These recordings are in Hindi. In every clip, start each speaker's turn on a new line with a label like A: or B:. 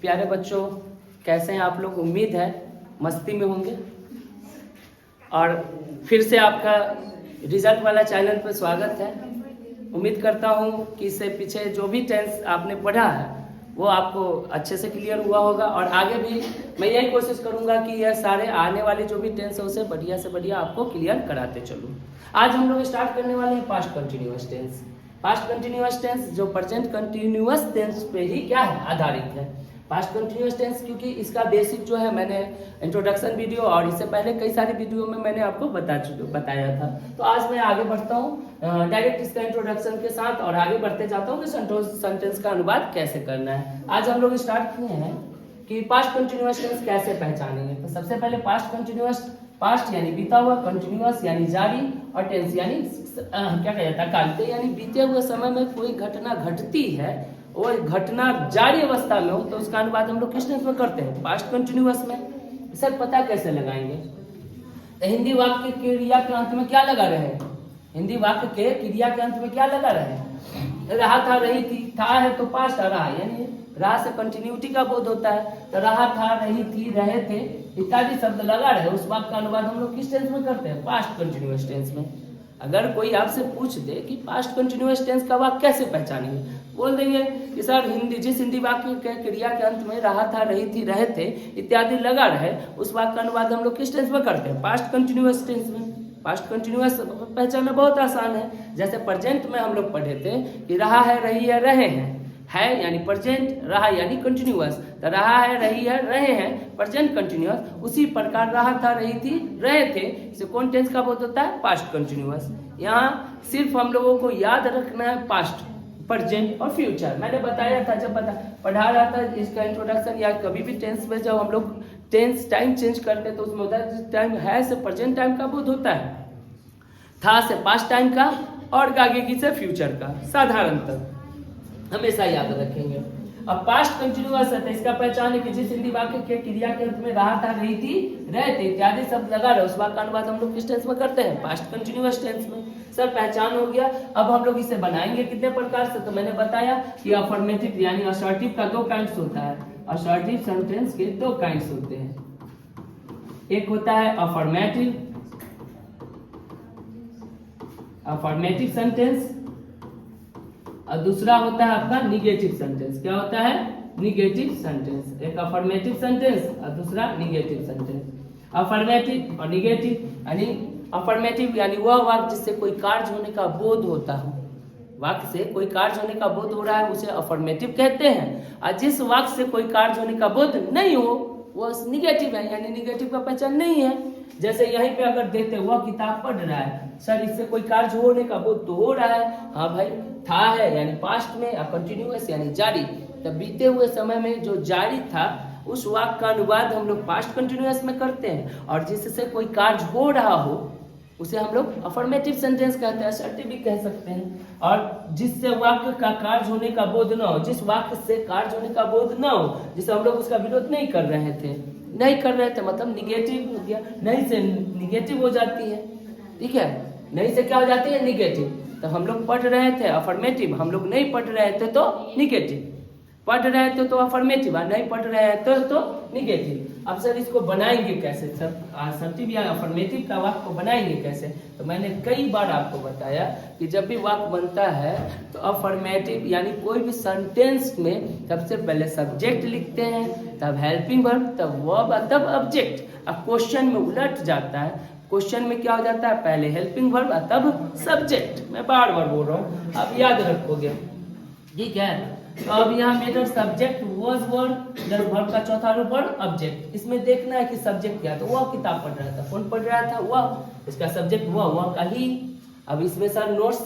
A: प्यारे बच्चों, कैसे हैं आप लोग? उम्मीद है मस्ती में होंगे। और फिर से आपका रिजल्ट वाला चैनल पर स्वागत है। उम्मीद करता हूं कि इससे पीछे जो भी टेंस आपने पढ़ा है वो आपको अच्छे से क्लियर हुआ होगा, और आगे भी मैं यही कोशिश करूंगा कि यह सारे आने वाले जो भी टेंस है उसे बढ़िया से बढ़िया आपको क्लियर कराते चलूँ। आज हम लोग स्टार्ट करने वाले हैं past continuous tense. Past continuous tense जो प्रेजेंट कंटिन्यूअस टेंस पे ही क्या है, आधारित है। पास्ट कंटिन्यूअस टेंस क्योंकि इसका बेसिक जो है मैंने इंट्रोडक्शन वीडियो और इससे पहले कई सारे वीडियो में मैंने आपको बताया था। तो आज मैं आगे बढ़ता हूँ डायरेक्ट इसका इंट्रोडक्शन के साथ, और आगे बढ़ते जाता हूँ कि सेंटेंस का अनुवाद कैसे करना है। आज हम लोग स्टार्ट किए हैं कि पास्ट कंटिन्यूअस टेंस कैसे पहचानेंगे। तो सबसे पहले पास्ट कंटिन्यूअस, पास्ट यानी बीता हुआ, कंटिन्यूअस यानी जारी, और टेंस यानी क्या कहा जाता है, काल। यानी बीते हुए समय में कोई घटना घटती है और घटना जारी अवस्था में हो तो उसका अनुवाद हम लोग किस टेंस में करते हैं, पास्ट कंटिन्यूअस में। सर पता कैसे लगाएंगे? तो हिंदी वाक्य के क्रिया के अंत में क्या लगा रहे हैं? हिंदी वाक्य के क्रिया के अंत में क्या लगा रहे हैं? रहा था, रही थी, था है तो पास्ट आ रहा, यानी रहा से कंटिन्यूटी का बोध होता है। तो रहा था, रही थी, रहे थे इत्यादि शब्द लगा रहे, उस वाक्य का अनुवाद हम लोग किस टेंस में करते हैं, पास्ट कंटिन्यूअस टेंस में। अगर कोई आपसे पूछ दे कि पास्ट कंटिन्यूअस टेंस का वाक्य कैसे पहचानेंगे, बोल देंगे कि सर जिस हिंदी वाक्य के क्रिया के अंत में रहा था, रही थी, रहे थे इत्यादि लगा रहे, उस वाक्य का अनुवाद हम लोग किस टेंस में करते हैं, पास्ट कंटिन्यूअस टेंस में। पास्ट कंटिन्यूअस पहचानना बहुत आसान है। जैसे प्रेजेंट में हम लोग पढ़े थे कि रहा है, रही है, रहे हैं, है यानी प्रेजेंट, रहा यानी कंटिन्यूअस। तो रहा है, रही है, रहे हैं प्रेजेंट कंटिन्यूअस। उसी प्रकार रहा था, रही थी, रहे थे, इसे कौन टेंस का बोध होता है, पास्ट कंटिन्यूअस। यहाँ सिर्फ हम लोगों को याद रखना है पास्ट, प्रेजेंट और फ्यूचर। मैंने बताया था जब पढ़ा रहा था इसका इंट्रोडक्शन, या कभी भी टेंस में जब हम लोग टेंस टाइम चेंज करते हैं तो उसमें होता है टाइम है से प्रेजेंट टाइम का बोध होता है, था से पास्ट टाइम का, और आगे की से फ्यूचर का। साधारणतः हमेशा याद रखेंगे। अब पास्ट कंटिन्यूअस है तो इसका पहचान है कि जिस हिंदी वाक्य के क्रिया के अंत में रहा था, रही थी, रहे थे इत्यादि शब्द लगा रहे, उस वाक्य का अनुवाद हम लोग किस टेंस में करते हैं, पास्ट कंटिन्यूअस टेंस में। सर पहचान हो गया। अब हम लोग इसे बनाएंगे कितने प्रकार से, तो मैंने बताया कि अफर्मेटिव यानी असर्टिव का दो काइंड्स होता है। असर्टिव सेंटेंस के दो काइंड्स होते हैं, एक होता है अफर्मेटिव सेंटेंस, और दूसरा होता है आपका निगेटिव सेंटेंस। क्या होता है, निगेटिव सेंटेंस। एक अफर्मेटिव सेंटेंस और दूसरा निगेटिव सेंटेंस। अफर्मेटिव और निगेटिव, यानी अफर्मेटिव यानी वह वाक्य जिससे कोई कार्य होने का बोध होता हो, वाक्य से कोई कार्य होने का बोध हो रहा है उसे अफर्मेटिव कहते हैं, और जिस वाक्य से कोई कार्य होने का बोध नहीं हो वो निगेटिव है, यानी निगेटिव का पहचान नहीं है। जैसे यहीं पे अगर देते वह किताब पढ़ रहा है, सर इससे कोई कार्य होने का बोध तो हो रहा है, हाँ भाई, था है यानी पास्ट में, और कंटिन्यूअस यानी जारी। तब बीते हुए समय में जो जारी था उस वाक्य का अनुवाद हम लोग पास्ट कंटिन्यूअस में करते हैं, और जिससे कोई कार्य हो रहा हो उसे हम लोग अफर्मेटिव सेंटेंस कहते हैं, असर्टिव भी कह सकते हैं। और जिससे वाक्य का कार्य होने का बोध न हो, जिस वाक्य से कार्य होने का बोध न हो, जिसे हम लोग उसका विरोध नहीं कर रहे थे, मतलब निगेटिव हो गया। नहीं से निगेटिव हो जाती है, ठीक है, नहीं से क्या हो जाती है, निगेटिव। तो हम लोग पढ़ रहे थे अफर्मेटिव, हम लोग नहीं पढ़ रहे थे तो निगेटिव, पढ़ रहे थे तो अफर्मेटिव, नहीं पढ़ रहे थे तो निगेटिव। अब सर इसको बनाएंगे कैसे, सर असर्टिव या अफर्मेटिव का वाक्य को बनाएंगे कैसे? तो मैंने कई बार आपको बताया कि जब भी वाक्य बनता है तो अफर्मेटिव यानी कोई भी सेंटेंस में सबसे पहले सब्जेक्ट लिखते हैं, तब हेल्पिंग वर्ब, तब वर्ब, तब ऑब्जेक्ट। अब क्वेश्चन में उलट जाता है, क्वेश्चन में क्या हो जाता है, पहले हेल्पिंग वर्ब तब सब्जेक्ट। मैं बार बार बोल रहा हूँ, आप याद रखोगे, ठीक है। तो अब यहाँ मेरा सब्जेक्ट वाज वर्ब, वर्ब का चौथा रूप वर्ब ऑब्जेक्ट। इसमें देखना है कि सब्जेक्ट क्या, तो वह किताब पढ़ रहा था, कौन पढ़ रहा था, वह, इसका सब्जेक्ट वह का ही। अब इसमें सर नोट्स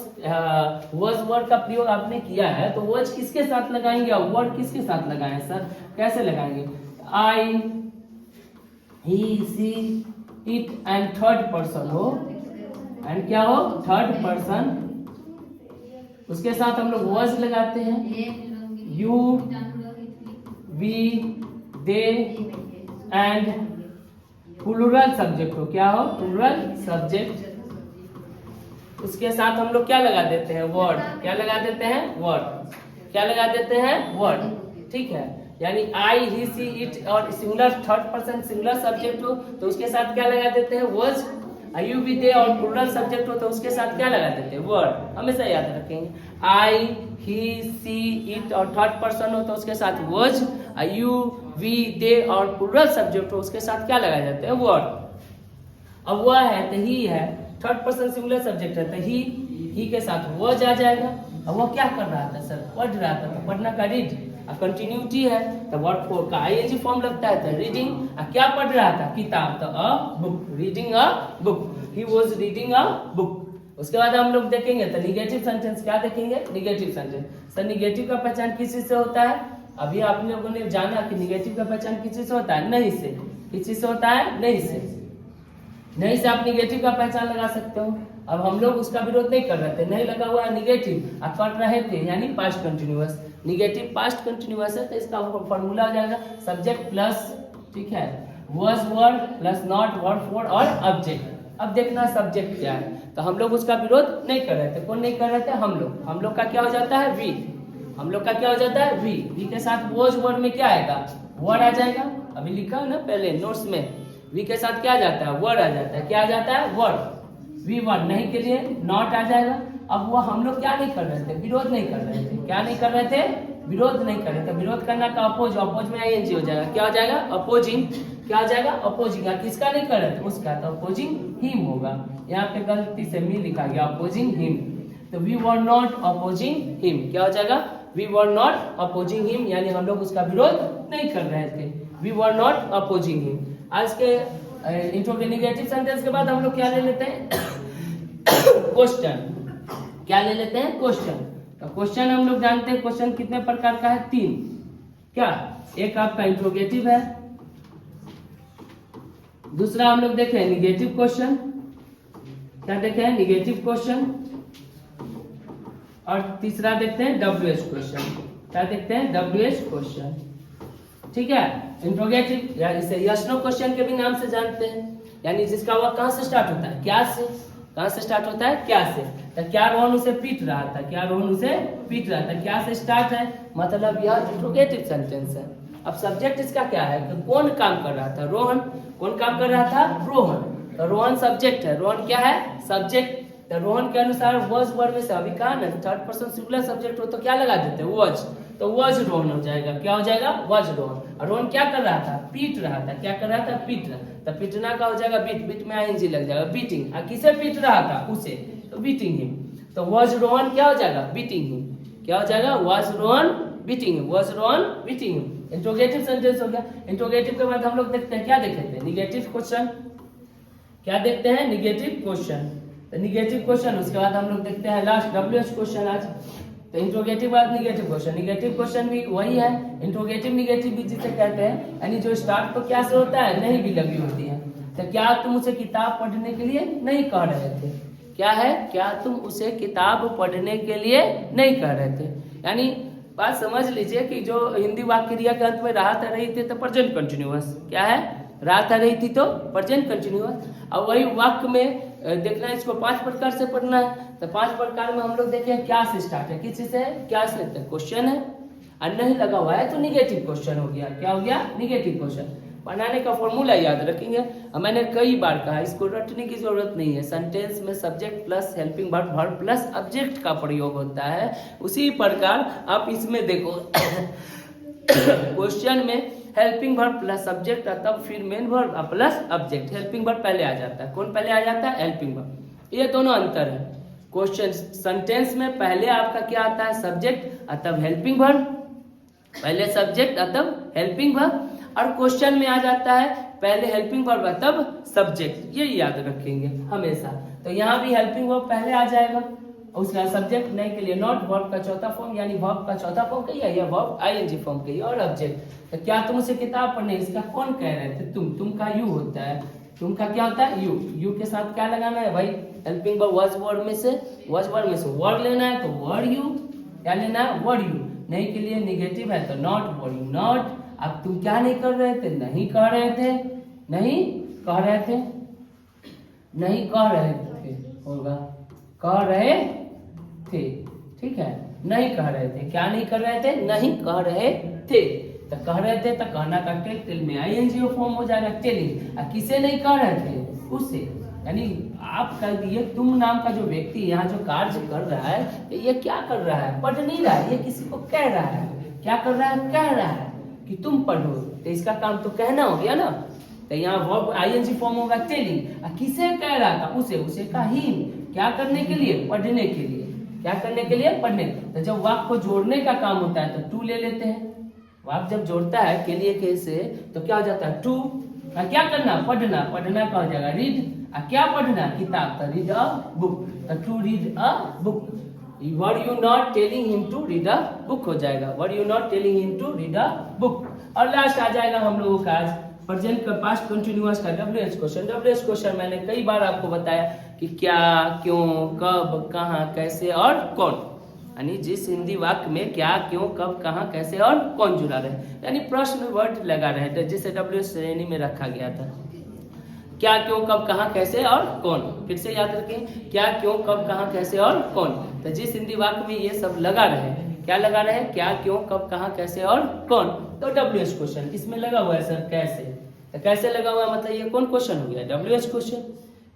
A: वाज वर्ब का प्रयोग आपने किया है, तो वाज किसके साथ लगाएंगे और वर्ब किसके साथ लगाएं, सर कैसे लगाएंगे? आई, ही, सी, इट एंड थर्ड पर्सन हो, एंड क्या हो, थर्ड पर्सन, उसके साथ हम लोग वाज लगाते हैं, you, we, they, and plural subject हो, क्या हो, प्लूरल सब्जेक्ट। उसके साथ हम लोग क्या लगा देते हैं, वर्ड। क्या लगा देते हैं, वर्ड। क्या लगा देते हैं, वर्ड, ठीक है। यानी आई, ही, सी, इट और singular third person singular subject हो तो उसके साथ क्या लगा देते हैं? वॉज। यू भी दे और प्लूरल सब्जेक्ट हो तो उसके साथ क्या लगा देते हैं? वर। हमेशा याद रखेंगे। आई, ही, सी, इट और थर्ड पर्सन हो तो उसके साथ वॉज, यू, वी, दे और प्लूरल सब्जेक्ट हो उसके साथ क्या लगा जाते हैं? वर। अब वह है तो ही है, थर्ड पर्सन सिंगुलर सब्जेक्ट है तो ही के साथ वॉज आ जाएगा। अब वो क्या कर रहा था? सर पढ़ रहा था, तो पढ़ना का रीड। कंटिन्यूटी है तो वर्ब फोर का आईएनजी फॉर्म लगता है तो रीडिंग। क्या पढ़ रहा था? किताब, तो a book, reading a book, he was reading a book. उसके बाद हम लोग देखेंगे तो निगेटिव सेंटेंस। क्या देखेंगे? Negative sentence. सर निगेटिव का पहचान किस चीज से होता है? अभी आप लोगों ने जाना कि निगेटिव का पहचान किस चीज से होता है? नहीं से। किस चीज से होता है? नहीं से। नहीं से आप निगेटिव का पहचान लगा सकते हो। अब हम लोग उसका विरोध नहीं कर रहे थे, नहीं लगा हुआ है निगेटिव, आप कर रहे थे यानी past continuous. Negative past continuous है तो इसका फॉर्मूला हो जाएगा सब्जेक्ट प्लस, ठीक है, was word plus not word for और ऑब्जेक्ट। अब देखना सब्जेक्ट क्या है, तो हम लोग उसका विरोध नहीं कर रहे थे। कौन नहीं कर रहे थे? हम लोग। हम लोग का क्या हो जाता है? वी। हम लोग का क्या हो जाता है? वी। वी के साथ वाज वर्ड में क्या आएगा? वर्ड आ जाएगा। अभी लिखा है ना पहले नोट्स में, वी के साथ क्या आ जाता है? वर्ड आ जाता है। क्या आ जाता है? वर्ड। वी वर्ड नहीं के लिए नॉट आ जाएगा। अब वो हम लोग क्या नहीं कर रहे थे? विरोध नहीं कर रहे थे। क्या नहीं कर रहे थे? विरोध नहीं कर रहे थे। विरोध करना का अपोज, अपोज में आईएनजी हो जाएगा। क्या हो जाएगा? अपोजिंग। क्या हो जाएगा? अपोजिंग। किसका नहीं कर रहे थे? उसका, तो अपोजिंग हिम होगा। यहाँ पे गलती से मी लिखा गया, अपोजिंग हिम। तो we were not opposing him. क्या हो जाएगा? We were not opposing him, यानी हम लोग उसका विरोध नहीं कर रहे थे। We were not opposing him. आज के इंट्रोगेटिव सेंटेंस के बाद हम लोग क्या ले लेते हैं? क्वेश्चन। क्या ले लेते हैं? क्वेश्चन। तो क्वेश्चन हम लोग जानते हैं क्वेश्चन कितने प्रकार का है? 3। क्या? एक आपका इंट्रोगेटिव है, दूसरा हम लोग देखे निगेटिव क्वेश्चन। क्या देखे हैं? Negative question. और तीसरा देखते हैं WH क्वेश्चन। क्या देखते हैं? WH question. ठीक है। इंट्रोगेटिव या इसे यस नो क्वेश्चन के भी नाम से जानते हैं, यानी जिसका वह कहां से स्टार्ट होता है? क्या से। कहां से स्टार्ट होता है? क्या से। तो क्या रोहन उसे पीट रहा था? क्या रोहन उसे पीट रहा था? क्या से स्टार्ट है, मतलब यह इंट्रोगेटिव सेंटेंस है। अब सब्जेक्ट इसका क्या है? तो कौन काम कर रहा था? रोहन। कौन काम कर रहा था? रोहन। तो रोहन सब्जेक्ट है। रोहन क्या है? सब्जेक्ट। तो रोहन के अनुसार वॉज वर्ड में से अभी कहा ना थर्ड पर्सन सिंगुलर सब्जेक्ट हो तो क्या लगा देते हैं? वॉज। तो वॉज रोहन हो जाएगा। क्या हो जाएगा? वॉज रोहन। और रोहन क्या कर रहा था? पीट रहा था। क्या कर रहा था? पीट रहा। तो पीटना का हो जाएगा बीट। बीट में आईएनजी लग जाएगा, बीटिंग। और किसे पीट रहा था? उसे, तो बीटिंग हिम। तो वॉज रोहन क्या हो जाएगा? Beating him. क्या हो जाएगा? Was Rohan beating him. Was Rohan beating him. Interrogative sentence हो गया। इंट्रोगेटिव के बाद हम लोग देखते हैं, क्या देखते हैं? Negative question. क्या देखते हैं? Negative question. तो निगेटिव क्वेश्चन, उसके बाद हम लोग देखते हैं लास्ट WH क्वेश्चन आज। तो इंट्रोगेटिव बाद निगेटिव क्वेश्चन। निगेटिव क्वेश्चन भी वही है, इंट्रोगेटिव निगेटिव भी जिसे कहते हैं, यानी जो स्टार्ट तो क्या से होता है? नहीं भी लगी होती है। तो क्या तुम उसे किताब पढ़ने के लिए नहीं कह रहे थे? क्या है? क्या तुम उसे किताब पढ़ने के लिए नहीं कह रहे थे? यानी बात समझ लीजिए कि जो हिंदी वाक्य क्रिया के अंत में राहत रही थी तो प्रेजेंट कंटिन्यूअस। क्या है? राहत रही थी तो प्रेजेंट कंटिन्यूअस। अब वही वाक्य में देखना है, इसको 5 प्रकार से पढ़ना है। तो 5 प्रकार में हम लोग देखें क्या से स्टार्ट है, किस चीज से? क्या से? क्वेश्चन है और नहीं लगा हुआ है तो निगेटिव क्वेश्चन हो गया। क्या हो गया? Negative question. बनाने का फॉर्मूला याद रखेंगे, मैंने कई बार कहा, इसको रटने की जरूरत नहीं है। सेंटेंस में subject plus helping verb verb plus object का प्रयोग होता है। उसी प्रकार आप इसमें देखो क्वेश्चन में हेल्पिंग वर्ब प्लस सब्जेक्ट, तब फिर main verb plus object. Helping verb पहले आ जाता है। कौन पहले आ जाता है? Helping verb. ये दोनों अंतर है। क्वेश्चन सेंटेंस में पहले आपका क्या आता है? सब्जेक्ट तब हेल्पिंग वर्ब। पहले सब्जेक्ट तब हेल्पिंग वर्ब। और क्वेश्चन में आ जाता है पहले हेल्पिंग वर्ब तब सब्जेक्ट। ये याद रखेंगे हमेशा। तो यहाँ भी हेल्पिंग वर्ब पहले आ जाएगा, उसका सब्जेक्ट नहीं के लिए नॉट, वर्ब का चौथा फॉर्म यानी वर्ब का चौथा फॉर्म कहिए या वर्ब आईएनजी फॉर्म कहिए, और ऑब्जेक्ट। तो क्या तुम उसे किताब पढ़ने, इसका कौन कह रहे थे? तुम का यू होता है। तुम का क्या होता है? यू। यू के साथ क्या लगाना है भाई? हेल्पिंग वर्ब वाज वर्ड में से, वाज वर्ड में से वर्ड लेना है तो वर्ड यू। क्या लेना है? Word you. नहीं के लिए निगेटिव है तो नॉट, वर्ड यू नॉट। अब तुम क्या नहीं कर रहे थे? नहीं कह रहे थे। नहीं कह रहे थे। नहीं कह रहे थे होगा, कह रहे थे। ठीक है, नहीं कह रहे थे। क्या नहीं कर रहे थे? नहीं कह रहे थे। तो कह रहे थे तो कहना का टेल, टेल में आईएनजी फॉर्म हो जाएगा टेलिंग। किसे नहीं कह रहे थे, उससे। यानी आप कह दिए तुम नाम का जो व्यक्ति यहाँ जो कार्य कर रहा है, ये क्या कर रहा है, पढ़ नहीं रहा है, ये किसी को कह रहा है। क्या कर रहा है, कह रहा है कि तुम पढ़ो, तो इसका काम तो कहना हो गया ना। तो यहाँ वर्ब आईएनजी फॉर्म होगा टेलिंग। किसे कह रहा था, उसे का हिम। क्या करने के लिए, पढ़ने के लिए। क्या करने के लिए, पढ़ने। तो जब वाक्य को जोड़ने का काम होता है तो टू ले लेते हैं। वाक्य जब जोड़ता है के लिए कैसे, तो क्या हो जाता है, टू। क्या करना, पढ़ना। पढ़ना का हो जाएगा रीड। क्या पढ़ना, किताब। तो रीड अ बुक, तो to read a book. Were you not telling him to read a book हो जाएगा, were you not telling him to read a book. और लास्ट आ जाएगा हम लोगों का आज प्रेजेंट का पास्ट कंटिन्यूअस का डब्ल्यूएच क्वेश्चन। डब्ल्यूएच क्वेश्चन मैंने कई बार आपको बताया कि क्या, क्यों, कब, कहाँ, कैसे और कौन। यानी जिस हिंदी वाक्य में क्या, क्यों, कब, कहाँ, कैसे और कौन जुड़ा रहे, यानी प्रश्न वर्ड लगा रहे, जिसे डब्ल्यूएच श्रेणी में रखा गया था। क्या, क्यों, कब, कहाँ, कैसे और कौन। फिर से याद रखें, क्या, क्यों, कब, कहाँ, कैसे और कौन। तो जिस हिंदी वाक्य में ये सब लगा रहे, क्या लगा रहे, क्या, क्यों, कब, कहाँ, कैसे और कौन, तो डब्ल्यूएच क्वेश्चन। इसमें लगा हुआ है सर कैसे। तो कैसे लगा हुआ है, मतलब ये कौन क्वेश्चन हो गया, डब्ल्यूएच क्वेश्चन।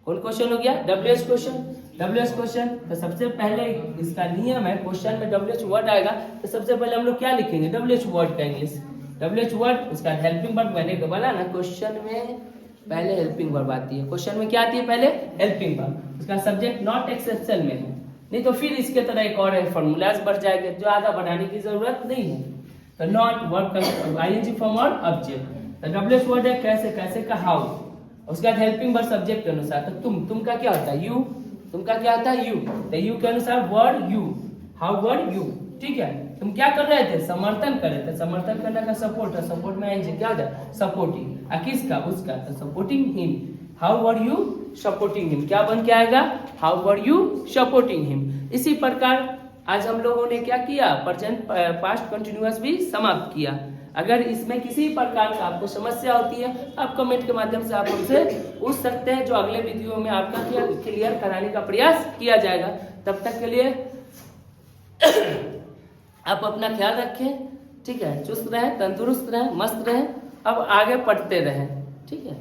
A: कौन क्वेश्चन हो गया, डब्ल्यूएच क्वेश्चन। डब्ल्यूएच क्वेश्चन, तो सबसे पहले इसका नियम है, क्वेश्चन में डब्ल्यूएच वर्ड आएगा तो सबसे पहले हम लोग क्या लिखेंगे, डब्ल्यूएच वर्ड का इंग्लिश। डब्ल्यूएच वर्ड, उसका हेल्पिंग वर्ब। मैंने बोला ना क्वेश्चन में पहले हेल्पिंग वर्ब आती है। क्वेश्चन में क्या आती है, पहले हेल्पिंग वर्ब। उसका सब्जेक्ट नॉट एक्सेप्शन में है, नहीं तो फिर इसके तरह एक और फॉर्मूलाज बढ़ जाएंगे जो आधा बढ़ाने की जरूरत नहीं है। तो नॉट वर्ब का आईएनजी फॉर्म और ऑब्जेक्ट। तो डब्ल्यूएच वर्ड है कैसे, कैसे का हाउ। उसके बाद हेल्पिंग वर्ब सब्जेक्ट के अनुसार। तो तुम का क्या होता है, यू। तुम का क्या होता है, यू। तो यू के अनुसार word you, how word you. ठीक है, तुम क्या कर रहे थे, समर्थन कर रहे थे। समर्थन करने का सपोर्ट है, सपोर्ट में आएंगे क्या होता है, सपोर्टिंग। किसका, उसका, तो supporting him. How were you supporting him, क्या बन के आएगा, how were you supporting him. इसी प्रकार आज हम लोगों ने क्या किया, प्रेजेंट पास्ट कंटिन्यूअस भी समाप्त किया। अगर इसमें किसी प्रकार का आपको समस्या होती है, आप कमेंट के माध्यम से आप हमसे पूछ सकते हैं, जो अगले वीडियो में आपका क्लियर कराने का प्रयास किया जाएगा। तब तक के लिए आप अपना ख्याल रखें, ठीक है, चुस्त रहें, तंदुरुस्त रहें, मस्त रहें। अब आगे पढ़ते रहें, ठीक है।